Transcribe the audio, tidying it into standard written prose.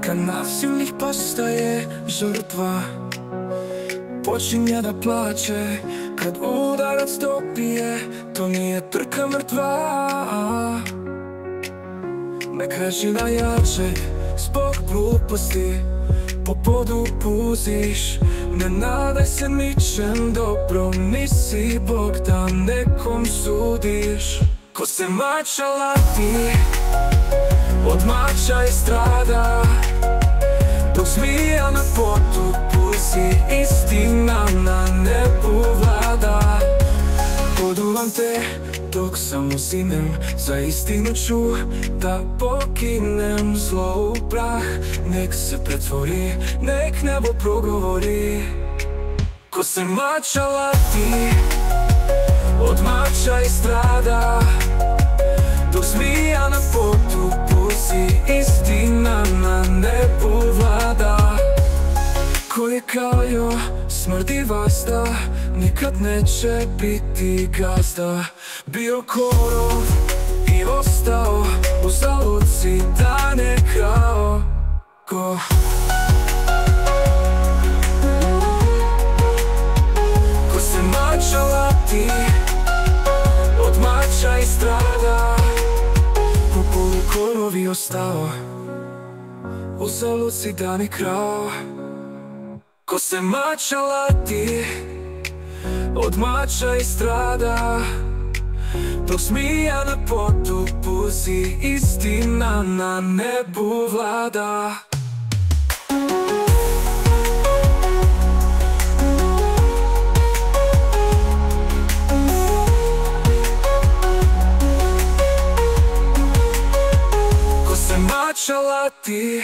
Kad nasilnik postaje žrtva, počinje da plače. Kad udarac dobije, to nije trka mrtva. Ne kreši na jačeg zbog gluposti, po podu puziš. Ne nadaj se ničem dobrom, nisi Bog da nekom sudiš. Ko se mača lati, od mača i strada, dok zmija na potu puzi, istina na nebu vlada. Poduvam te dok sam uzinem, za istinu ću da pokinem. Zlo u prah nek se pretvori, nek nebo progovori. Ko se mača lati, od mača i strada, dok zmija na potu puzi, istina na nebu vlada. Ko je kalio, smrdi vazda, nikad neće biti gazda. Bio korov i ostao u zaluci, da ne krao. Ko se mača lati, od mača i strada, u polu korov i ostao u zaluci, da ne krao. Ko se mača lati, od mača i strada, dok zmija na potu puzi, istina na nebu vlada. Ko se mača lati,